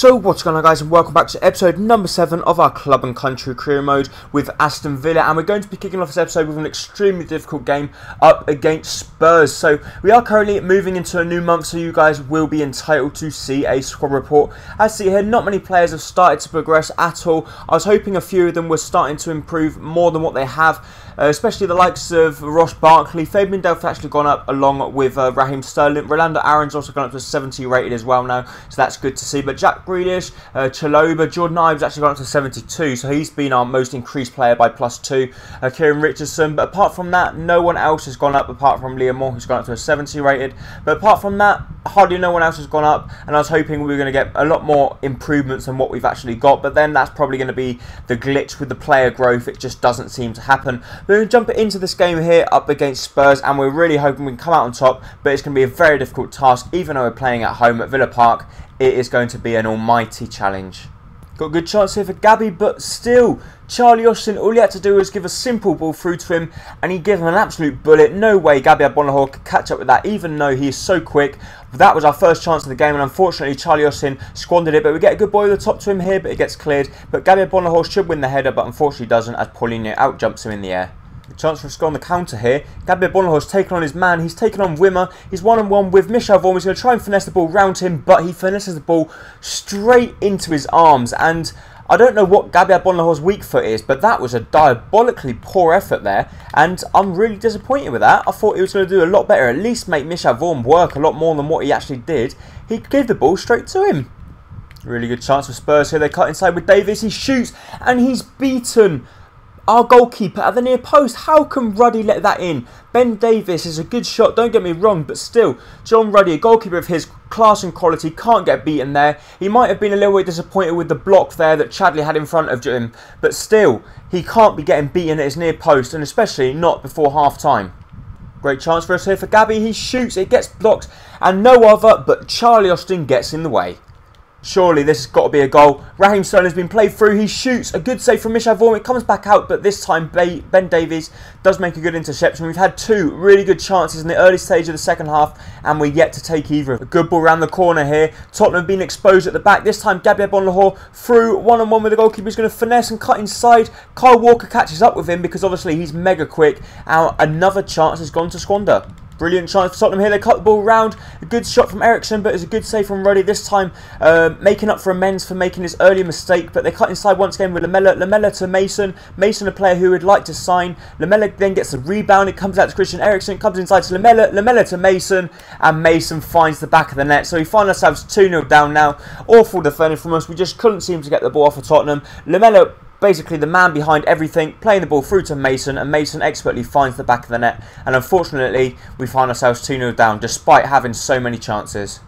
So what's going on, guys, and welcome back to episode number 7 of our Club and Country career mode with Aston Villa, and we're going to be kicking off this episode with an extremely difficult game up against Spurs. So we are currently moving into a new month, so you guys will be entitled to see a squad report. As you see here, not many players have started to progress at all. I was hoping a few of them were starting to improve more than what they have, especially the likes of Ross Barkley. Fabian Delph actually gone up along with Raheem Sterling. Rolando Aaron's also gone up to 70 rated as well now, so that's good to see. But Jack Grealish, Chalobah, Jordan Ives actually gone up to 72, so he's been our most increased player by +2. Kieran Richardson, but apart from that, no one else has gone up apart from Liam Moore, who's gone up to a 70 rated. But apart from that, hardly no one else has gone up, and I was hoping we were going to get a lot more improvements than what we've actually got, but then that's probably going to be the glitch with the player growth. It just doesn't seem to happen. We're going to jump into this game here up against Spurs, and we're really hoping we can come out on top, but it's going to be a very difficult task. Even though we're playing at home at Villa Park, it is going to be an almighty challenge. Got a good chance here for Gabby, but still, Charlie Austin, all he had to do was give a simple ball through to him, and he gave him an absolute bullet. No way Gabby Agbonlahor could catch up with that, even though he is so quick. That was our first chance of the game, and unfortunately Charlie Austin squandered it, but we get a good ball over the top to him here, but it gets cleared. But Gabby Agbonlahor should win the header, but unfortunately doesn't, as Paulinho out-jumps him in the air. A chance for a score on the counter here. Gabby Agbonlahor's taken on his man. He's taken on Wimmer. He's one-on-one with Michel Vorm. He's going to try and finesse the ball round him, but he finesses the ball straight into his arms. And I don't know what Gabby Agbonlahor's weak foot is, but that was a diabolically poor effort there, and I'm really disappointed with that. I thought he was going to do a lot better, at least make Michel Vorm work a lot more than what he actually did. He gave the ball straight to him. Really good chance for Spurs here. They cut inside with Davies. He shoots, and he's beaten our goalkeeper at the near post. How can Ruddy let that in? Ben Davies is a good shot, don't get me wrong, but still, John Ruddy, a goalkeeper of his class and quality, can't get beaten there. He might have been a little bit disappointed with the block there that Chadley had in front of him, but still, he can't be getting beaten at his near post, and especially not before half time. Great chance for us here for Gabby. He shoots, it gets blocked, and no other but Charlie Austin gets in the way. Surely this has got to be a goal. Raheem Sterling has been played through. He shoots. A good save from Michel Vorm. It comes back out, but this time Ben Davies does make a good interception. We've had two really good chances in the early stage of the second half, and we're yet to take either. A good ball around the corner here. Tottenham being exposed at the back. This time Gabby Agbonlahor through one-on-one with the goalkeeper. He's going to finesse and cut inside. Kyle Walker catches up with him because obviously he's mega quick. And another chance has gone to squander. Brilliant chance for Tottenham here. They cut the ball round. A good shot from Ericsson, but it's a good save from Ruddy. This time making up for amends for making his earlier mistake. But they cut inside once again with Lamella. Lamella to Mason. Mason, a player who would like to sign. Lamella then gets the rebound. It comes out to Christian Eriksen. Comes inside to Lamella. Lamella to Mason. And Mason finds the back of the net. So we find ourselves 2-0 down now. Awful defending from us. We just couldn't seem to get the ball off of Tottenham. Lamella, basically the man behind everything, playing the ball through to Mason, and Mason expertly finds the back of the net, and unfortunately we find ourselves 2-0 down despite having so many chances.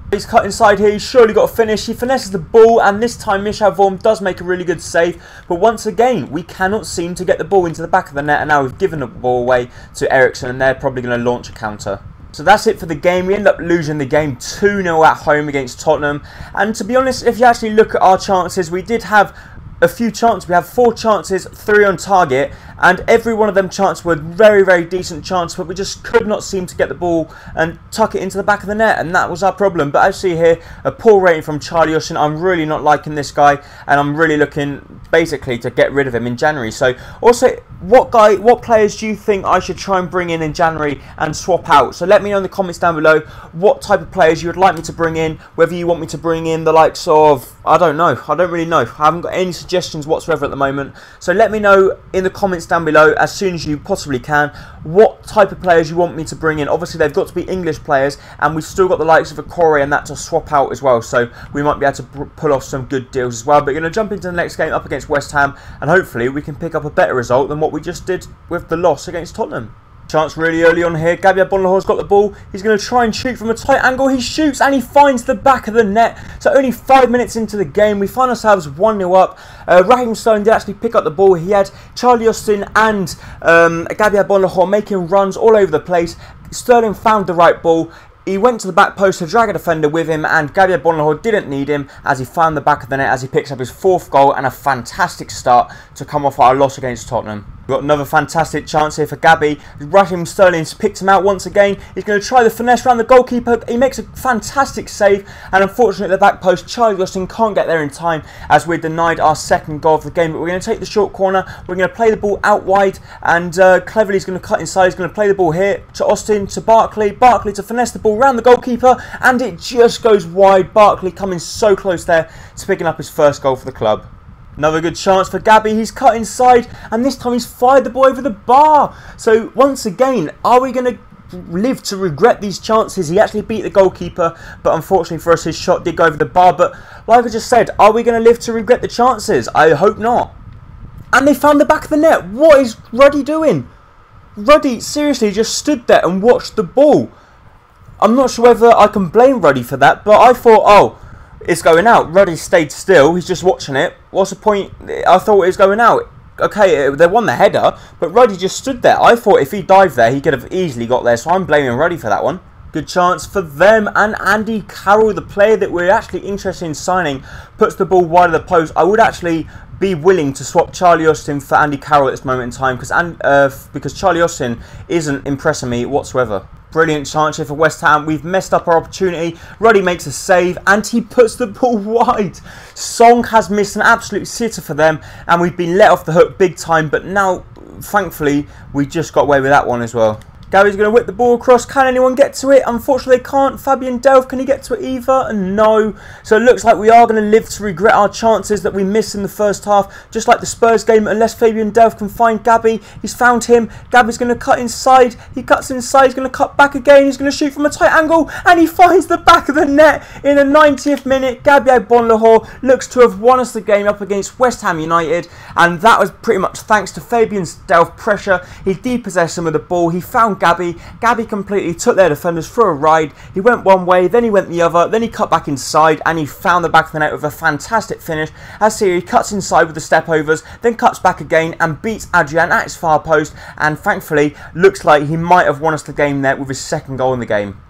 He's cut inside here. He's surely got a finish. He finesses the ball, and this time Michel Vorm does make a really good save, but once again we cannot seem to get the ball into the back of the net, and now we've given the ball away to Ericsson, and they're probably going to launch a counter. So that's it for the game. We end up losing the game 2-0 at home against Tottenham, and to be honest, if you actually look at our chances, we did have a few chances. We have 4 chances, 3 on target, and every one of them chances were very, very decent chances, but we just could not seem to get the ball and tuck it into the back of the net, and that was our problem. But as you see here, a poor rating from Charlie Austin. I'm really not liking this guy, and I'm really looking basically to get rid of him in January. So also, what players do you think I should try and bring in January and swap out? So let me know in the comments down below what type of players you would like me to bring in, whether you want me to bring in the likes of, I don't know, I don't really know. I haven't got any suggestions whatsoever at the moment, so let me know in the comments down below as soon as you possibly can what type of players you want me to bring in. Obviously they've got to be English players, and we've still got the likes of Okore and that to swap out as well, so we might be able to pull off some good deals as well. But we're going to jump into the next game up against West Ham, and hopefully we can pick up a better result than what we just did with the loss against Tottenham. Chance really early on here. Gabby Agbonlahor's got the ball. He's going to try and shoot from a tight angle. He shoots and he finds the back of the net. So only 5 minutes into the game, we find ourselves 1-0 up. Raheem Sterling did actually pick up the ball. He had Charlie Austin and Gabby Agbonlahor making runs all over the place. Sterling found the right ball. He went to the back post to drag a defender with him, and Gabby Agbonlahor didn't need him as he found the back of the net as he picks up his 4th goal, and a fantastic start to come off our loss against Tottenham. We've got another fantastic chance here for Gabby. Raheem Sterling's picked him out once again. He's going to try the finesse around the goalkeeper. He makes a fantastic save, and unfortunately at the back post, Charlie Austin can't get there in time as we're denied our second goal of the game. But we're going to take the short corner. We're going to play the ball out wide, and cleverly he's going to cut inside. He's going to play the ball here to Austin, to Barkley. Barkley to finesse the ball around the goalkeeper, and it just goes wide. Barkley coming so close there to picking up his first goal for the club. Another good chance for Gabby. He's cut inside, and this time he's fired the ball over the bar. So once again, are we going to live to regret these chances? He actually beat the goalkeeper, but unfortunately for us, his shot did go over the bar. But like I just said, are we going to live to regret the chances? I hope not. And they found the back of the net. What is Ruddy doing? Ruddy seriously just stood there and watched the ball. I'm not sure whether I can blame Ruddy for that, but I thought, oh, it's going out. Ruddy stayed still. He's just watching it. What's the point? I thought it was going out. Okay, they won the header, but Ruddy just stood there. I thought if he dived there, he could have easily got there, so I'm blaming Ruddy for that one. Good chance for them, and Andy Carroll, the player that we're actually interested in signing, puts the ball wide of the post. I would actually be willing to swap Charlie Austin for Andy Carroll at this moment in time, because Charlie Austin isn't impressing me whatsoever. Brilliant chance here for West Ham. We've messed up our opportunity. Ruddy makes a save and he puts the ball wide. Song has missed an absolute sitter for them, and we've been let off the hook big time, but now thankfully we just got away with that one as well. Gary's going to whip the ball across. Can anyone get to it? Unfortunately they can't. Fabian Delph, can he get to it either? No. So it looks like we are going to live to regret our chances that we missed in the first half. Just like the Spurs game, unless Fabian Delph can find Gabby. He's found him. Gabby's going to cut inside. He cuts inside. He's going to cut back again. He's going to shoot from a tight angle. And he finds the back of the net in the 90th minute. Gabby Agbonlahor looks to have won us the game up against West Ham United. And that was pretty much thanks to Fabian Delph pressure. He depossessed him with the ball. He found Gabby. Gabby completely took their defenders for a ride. He went one way, then he went the other, then he cut back inside, and he found the back of the net with a fantastic finish. As he cuts inside with the step overs, then cuts back again and beats Adrian at his far post, and thankfully looks like he might have won us the game there with his second goal in the game.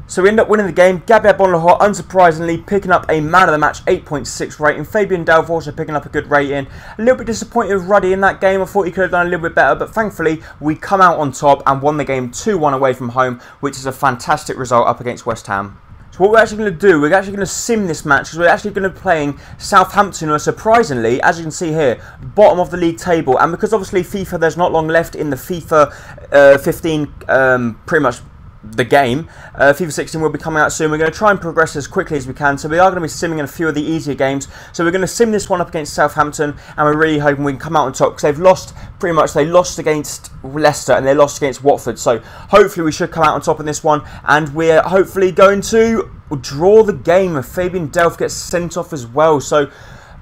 So we end up winning the game. Gabby Agbonlahor, unsurprisingly, picking up a man of the match 8.6 rating. Fabian Delph also picking up a good rating. A little bit disappointed with Ruddy in that game. I thought he could have done a little bit better, but thankfully we come out on top and won the game 2-1 away from home, which is a fantastic result up against West Ham. So what we're actually going to do, we're actually going to sim this match because we're actually going to be playing Southampton, who are surprisingly, as you can see here, bottom of the league table. And because obviously FIFA, there's not long left in the FIFA 15 pretty much the game. FIFA 16 will be coming out soon. We're going to try and progress as quickly as we can, so we are going to be simming in a few of the easier games. So we're going to sim this one up against Southampton, and we're really hoping we can come out on top because they've lost, pretty much they lost against Leicester and they lost against Watford, so hopefully we should come out on top in this one, and we're hopefully going to draw the game. Fabian Delph gets sent off as well. So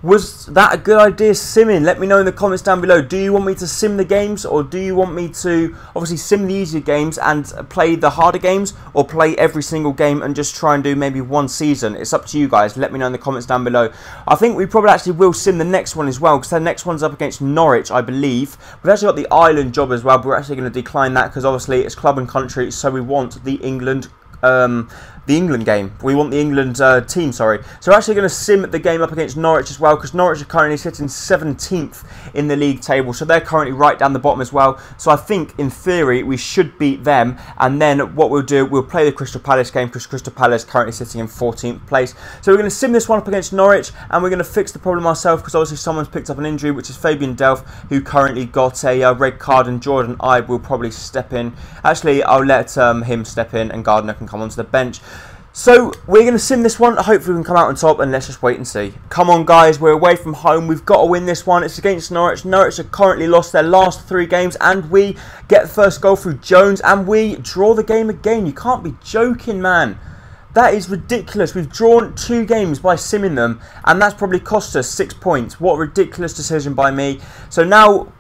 was that a good idea, simming? Let me know in the comments down below. Do you want me to sim the games, or do you want me to obviously sim the easier games and play the harder games, or play every single game and just try and do maybe one season? It's up to you guys. Let me know in the comments down below. I think we probably actually will sim the next one as well, because the next one's up against Norwich, I believe. We've actually got the Ireland job as well, but we're actually going to decline that because obviously it's club and country, so we want the England game. We want the England team, sorry. So we're actually going to sim the game up against Norwich as well, because Norwich are currently sitting 17th in the league table, so they're currently right down the bottom as well. So I think in theory we should beat them, and then what we'll do, we'll play the Crystal Palace game, because Crystal Palace currently sitting in 14th place. So we're going to sim this one up against Norwich, and we're going to fix the problem ourselves, because obviously someone's picked up an injury, which is Fabian Delph, who currently got a red card, and Jordan Ibe will probably step in. Actually, I'll let him step in, and Gardner can come onto the bench. So we're going to sim this one. Hopefully we can come out on top, and let's just wait and see. Come on guys, we're away from home. We've got to win this one. It's against Norwich. Norwich have currently lost their last 3 games, and we get the first goal through Jones, and we draw the game again. You can't be joking, man. That is ridiculous. We've drawn 2 games by simming them, and that's probably cost us 6 points. What a ridiculous decision by me. So now,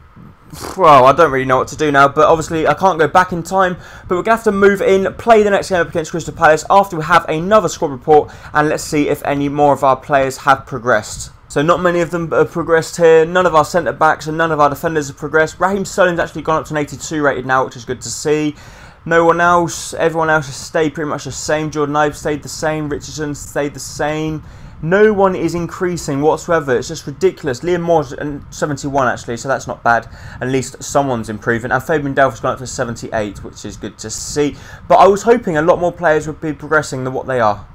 well, I don't really know what to do now, but obviously I can't go back in time, but we're going to have to move in, play the next game up against Crystal Palace after we have another squad report, and let's see if any more of our players have progressed. So not many of them have progressed here. None of our centre-backs and none of our defenders have progressed. Raheem Sterling's actually gone up to an 82 rated now, which is good to see. No one else, everyone else has stayed pretty much the same. Jordan Ibe stayed the same, Richardson stayed the same. No one is increasing whatsoever. It's just ridiculous. Liam Moore's 71 actually, so that's not bad. At least someone's improving. And Fabian Delph's gone up to 78, which is good to see. But I was hoping a lot more players would be progressing than what they are.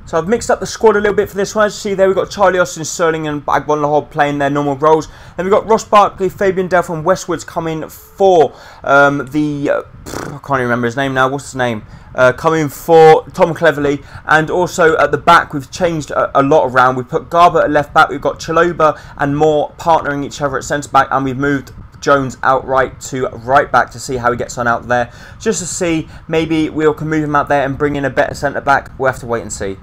So I've mixed up the squad a little bit for this one. As you see there, we've got Charlie Austin, Sterling and Agbonlahor playing their normal roles. Then we've got Ross Barkley, Fabian Delph and Westwood's coming for I can't even remember his name now. What's his name? Coming for Tom Cleverley. And also at the back, we've changed a lot around. We've put Garber at left back. We've got Chalobah and Moore partnering each other at centre back. And we've moved Jones outright to right back to see how he gets on out there. Just to see, maybe we can move him out there and bring in a better centre back. We'll have to wait and see.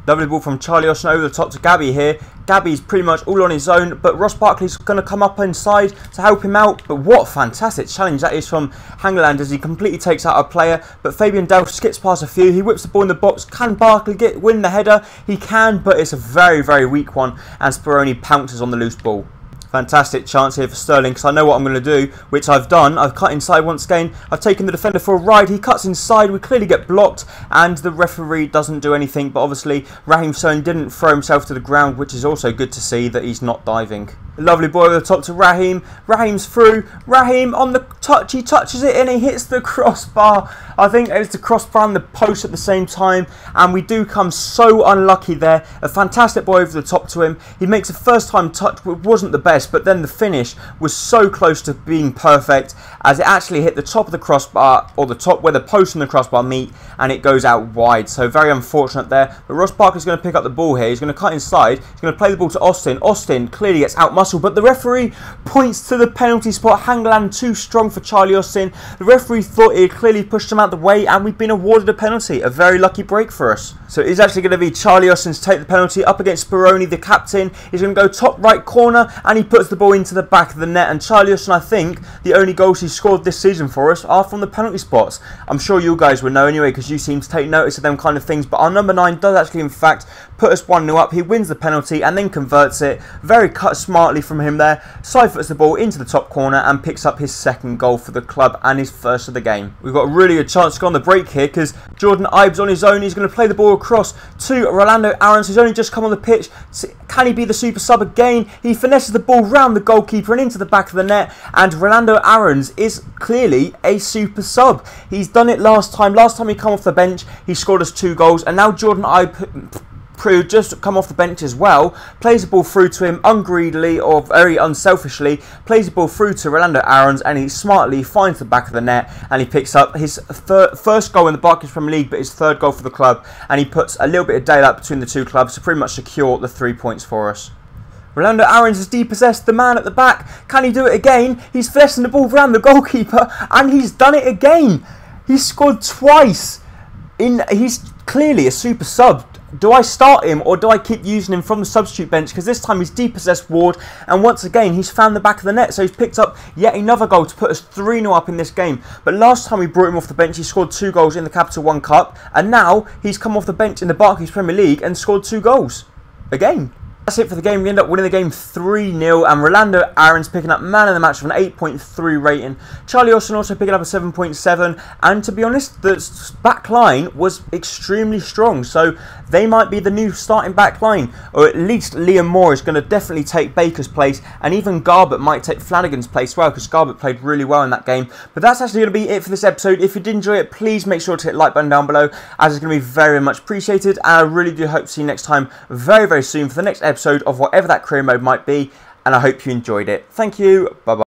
Lovely ball from Charlie Austin over the top to Gabby here. Gabby's pretty much all on his own, but Ross Barkley's going to come up inside to help him out. But what a fantastic challenge that is from Hangeland as he completely takes out a player. But Fabian Delph skips past a few. He whips the ball in the box. Can Barkley win the header? He can, but it's a very, very weak one. And Speroni pounces on the loose ball. Fantastic chance here for Sterling, because I know what I'm going to do, which I've done. I've cut inside once again. I've taken the defender for a ride. He cuts inside. We clearly get blocked, and the referee doesn't do anything. But obviously, Raheem Sterling didn't throw himself to the ground, which is also good to see that he's not diving. Lovely ball over the top to Raheem. Raheem's through. Raheem on the touch. He touches it and he hits the crossbar. I think it's the crossbar and the post at the same time. And we do come so unlucky there. A fantastic ball over the top to him. He makes a first time touch, which wasn't the best. But then the finish was so close to being perfect as it actually hit the top of the crossbar, or the top where the post and the crossbar meet. And it goes out wide. So very unfortunate there. But Ross Barkley's going to pick up the ball here. He's going to cut inside. He's going to play the ball to Austin. Austin clearly gets out-muscled. But the referee points to the penalty spot. Hangeland too strong for Charlie Austin. The referee thought he had clearly pushed him out the way, and we've been awarded a penalty. A very lucky break for us. So it is actually going to be Charlie Austin to take the penalty up against Speroni, the captain. He's going to go top right corner, and he puts the ball into the back of the net. And Charlie Austin, I think, the only goals he's scored this season for us are from the penalty spots. I'm sure you guys would know anyway, because you seem to take notice of them kind of things. But our number 9 does actually, in fact, put us 1-0 up. He wins the penalty and then converts it. Very cut smartly from him there. Side foots the ball into the top corner and picks up his second goal for the club and his first of the game. We've got a really good chance to go on the break here, because Jordan Ibe's on his own. He's going to play the ball across to Rolando Aarons, who's only just come on the pitch. Can he be the super sub again? He finesses the ball round the goalkeeper and into the back of the net. And Rolando Aarons is clearly a super sub. He's done it last time. Last time he came off the bench, he scored us 2 goals. And now Jordan Ibe, just come off the bench as well, plays the ball through to him ungreedily or very unselfishly, plays the ball through to Rolando Aarons, and he smartly finds the back of the net and he picks up his first goal in the Barclays Premier League, but his 3rd goal for the club, and he puts a little bit of daylight between the two clubs to pretty much secure the 3 points for us. Rolando Aarons has depossessed the man at the back. Can he do it again? He's finessing the ball around the goalkeeper, and he's done it again. He's scored twice. He's clearly a super sub. Do I start him, or do I keep using him from the substitute bench? Because this time he's depossessed Ward, and once again he's found the back of the net. So he's picked up yet another goal to put us 3-0 up in this game. But last time we brought him off the bench, he scored 2 goals in the Capital One Cup, and now he's come off the bench in the Barclays Premier League and scored 2 goals again. That's it for the game. We end up winning the game 3-0, and Rolando Aarons picking up man of the match with an 8.3 rating. Charlie Austin also picking up a 7.7, and to be honest, the back line was extremely strong, so they might be the new starting back line, or at least Liam Moore is going to definitely take Baker's place, and even Garbett might take Flanagan's place as well, because Garbett played really well in that game. But that's actually going to be it for this episode. If you did enjoy it, please make sure to hit the like button down below, as it's going to be very much appreciated, and I really do hope to see you next time very, very soon for the next episode of whatever that career mode might be, and I hope you enjoyed it. Thank you. Bye bye.